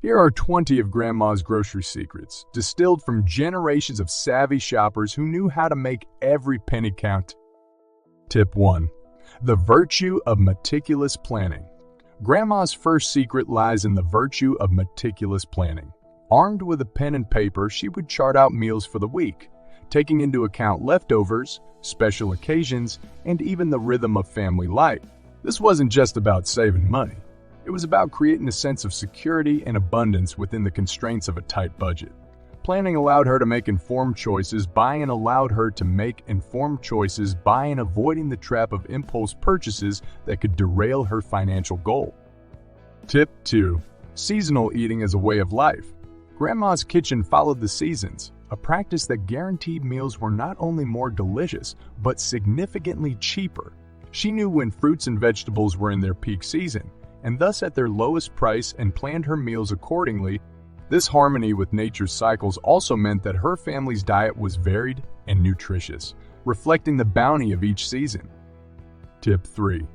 Here are 20 of Grandma's grocery secrets, distilled from generations of savvy shoppers who knew how to make every penny count. Tip 1. The virtue of meticulous planning. Grandma's first secret lies in the virtue of meticulous planning. Armed with a pen and paper, she would chart out meals for the week, taking into account leftovers, special occasions, and even the rhythm of family life. This wasn't just about saving money. It was about creating a sense of security and abundance within the constraints of a tight budget. Planning allowed her to make informed choices, buying allowed her to make informed choices, buying avoiding the trap of impulse purchases that could derail her financial goal. Tip 2. Seasonal eating as a way of life. Grandma's kitchen followed the seasons, a practice that guaranteed meals were not only more delicious, but significantly cheaper. She knew when fruits and vegetables were in their peak season, and thus at their lowest price, and planned her meals accordingly. This harmony with nature's cycles also meant that her family's diet was varied and nutritious, reflecting the bounty of each season. Tip 3.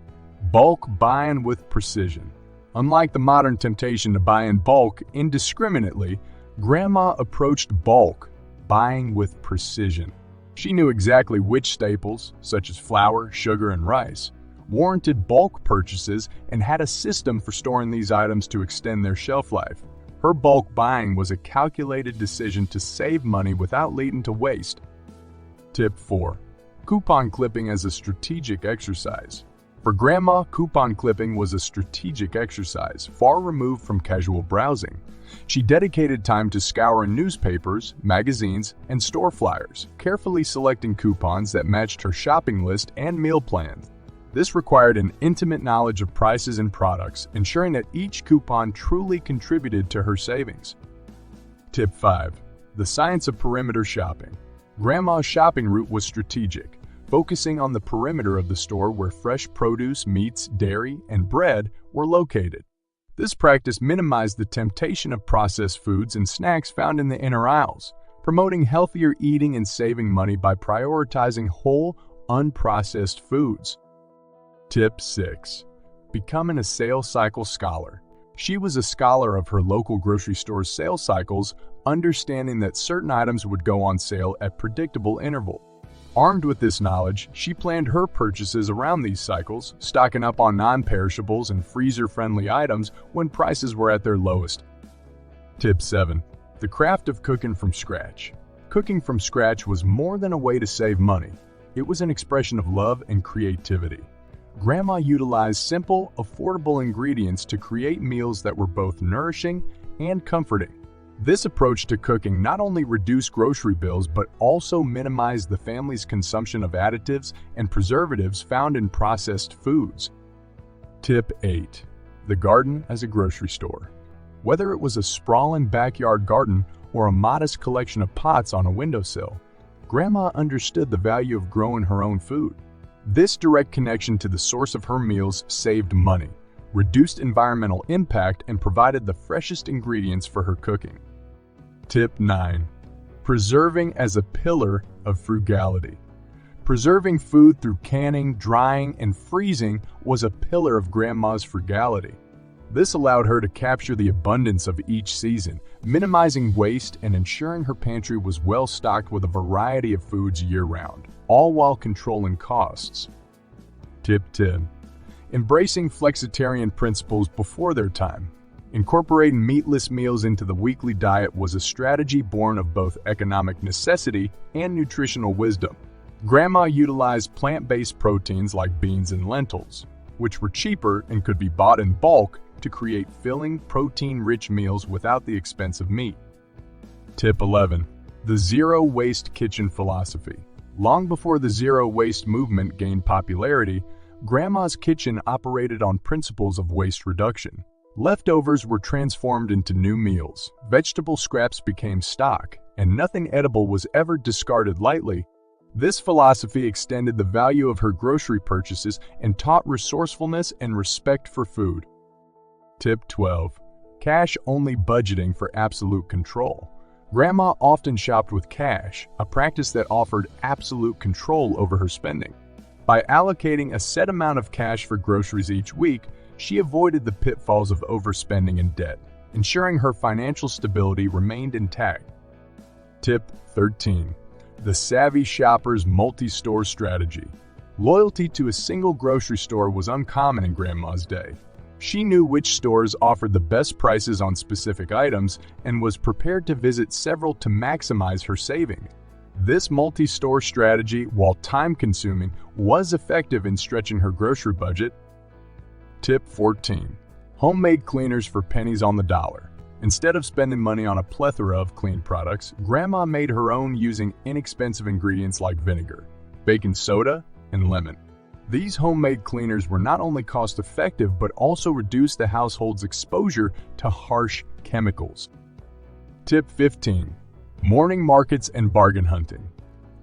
Bulk buying with precision. Unlike the modern temptation to buy in bulk indiscriminately, Grandma approached bulk buying with precision. She knew exactly which staples, such as flour, sugar, and rice, warranted bulk purchases and had a system for storing these items to extend their shelf life. Her bulk buying was a calculated decision to save money without leading to waste. Tip 4. Coupon clipping as a strategic exercise. For Grandma, coupon clipping was a strategic exercise, far removed from casual browsing. She dedicated time to scouring newspapers, magazines, and store flyers, carefully selecting coupons that matched her shopping list and meal plans. This required an intimate knowledge of prices and products, ensuring that each coupon truly contributed to her savings. Tip 5. The science of perimeter shopping. Grandma's shopping route was strategic, focusing on the perimeter of the store where fresh produce, meats, dairy, and bread were located. This practice minimized the temptation of processed foods and snacks found in the inner aisles, promoting healthier eating and saving money by prioritizing whole, unprocessed foods. Tip 6. Becoming a sales cycle scholar. She was a scholar of her local grocery store's sales cycles, understanding that certain items would go on sale at predictable intervals. Armed with this knowledge, she planned her purchases around these cycles, stocking up on non-perishables and freezer-friendly items when prices were at their lowest. Tip 7. The craft of cooking from scratch. Cooking from scratch was more than a way to save money. It was an expression of love and creativity. Grandma utilized simple, affordable ingredients to create meals that were both nourishing and comforting. This approach to cooking not only reduced grocery bills but also minimized the family's consumption of additives and preservatives found in processed foods. Tip 8. The garden as a grocery store. Whether it was a sprawling backyard garden or a modest collection of pots on a windowsill, Grandma understood the value of growing her own food. This direct connection to the source of her meals saved money, reduced environmental impact, and provided the freshest ingredients for her cooking. Tip 9. Preserving as a pillar of frugality. Preserving food through canning, drying, and freezing was a pillar of Grandma's frugality. This allowed her to capture the abundance of each season, minimizing waste and ensuring her pantry was well stocked with a variety of foods year-round, all while controlling costs. Tip 10. Embracing flexitarian principles before their time. Incorporating meatless meals into the weekly diet was a strategy born of both economic necessity and nutritional wisdom. Grandma utilized plant-based proteins like beans and lentils, which were cheaper and could be bought in bulk to create filling, protein-rich meals without the expense of meat. Tip 11. The zero-waste kitchen philosophy. Long before the zero-waste movement gained popularity, Grandma's kitchen operated on principles of waste reduction. Leftovers were transformed into new meals, vegetable scraps became stock, and nothing edible was ever discarded lightly. This philosophy extended the value of her grocery purchases and taught resourcefulness and respect for food. Tip 12. Cash-only budgeting for absolute control. Grandma often shopped with cash, a practice that offered absolute control over her spending. By allocating a set amount of cash for groceries each week, she avoided the pitfalls of overspending and debt. ensuring her financial stability remained intact. Tip 13. The savvy shopper's multi-store strategy. Loyalty to a single grocery store was uncommon in Grandma's day. She knew which stores offered the best prices on specific items and was prepared to visit several to maximize her savings. This multi-store strategy, while time-consuming, was effective in stretching her grocery budget. Tip 14. Homemade cleaners for pennies on the dollar. Instead of spending money on a plethora of clean products, Grandma made her own using inexpensive ingredients like vinegar, baking soda, and lemon. These homemade cleaners were not only cost-effective but also reduced the household's exposure to harsh chemicals. Tip 15. Morning markets and bargain hunting.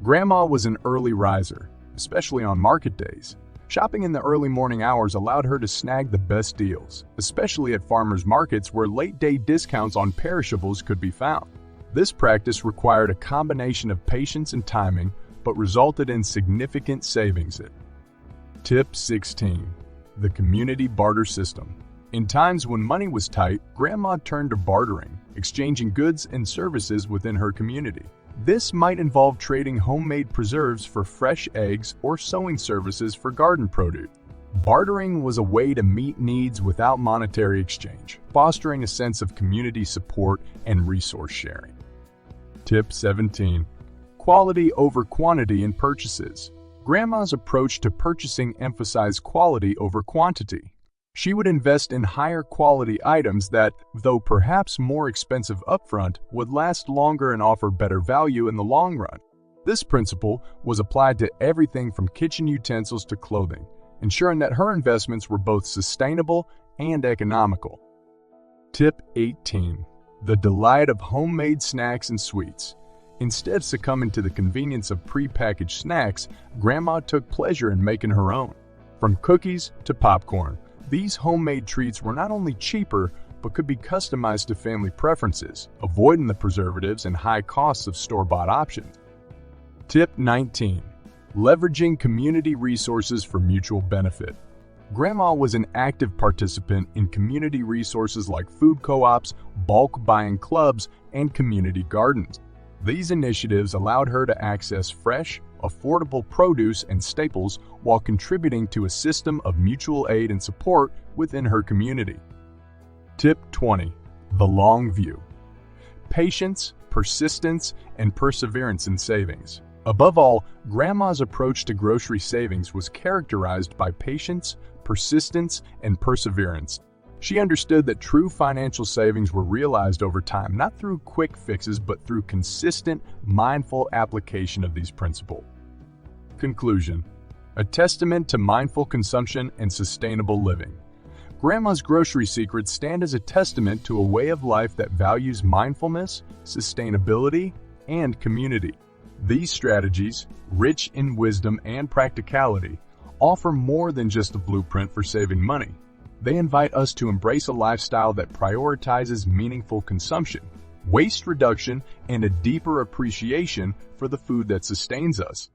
Grandma was an early riser, especially on market days. Shopping in the early morning hours allowed her to snag the best deals, especially at farmers markets where late-day discounts on perishables could be found. This practice required a combination of patience and timing, but resulted in significant savings. Tip 16. The community barter system. In times when money was tight, Grandma turned to bartering, exchanging goods and services within her community. This might involve trading homemade preserves for fresh eggs or sewing services for garden produce. Bartering was a way to meet needs without monetary exchange, fostering a sense of community support and resource sharing. Tip 17. Quality over quantity in purchases. Grandma's approach to purchasing emphasized quality over quantity. She would invest in higher quality items that, though perhaps more expensive upfront, would last longer and offer better value in the long run. This principle was applied to everything from kitchen utensils to clothing, ensuring that her investments were both sustainable and economical. Tip 18. The delight of homemade snacks and sweets. Instead of succumbing to the convenience of pre-packaged snacks, Grandma took pleasure in making her own. From cookies to popcorn, these homemade treats were not only cheaper, but could be customized to family preferences, avoiding the preservatives and high costs of store-bought options. Tip 19. Leveraging community resources for mutual benefit. Grandma was an active participant in community resources like food co-ops, bulk buying clubs, and community gardens. These initiatives allowed her to access fresh, affordable produce and staples while contributing to a system of mutual aid and support within her community. Tip 20. The long view. Patience, persistence, and perseverance in savings. Above all, Grandma's approach to grocery savings was characterized by patience, persistence, and perseverance. She understood that true financial savings were realized over time, not through quick fixes, but through consistent, mindful application of these principles. Conclusion. A testament to mindful consumption and sustainable living. Grandma's grocery secrets stand as a testament to a way of life that values mindfulness, sustainability, and community. These strategies, rich in wisdom and practicality, offer more than just a blueprint for saving money. They invite us to embrace a lifestyle that prioritizes meaningful consumption, waste reduction, and a deeper appreciation for the food that sustains us.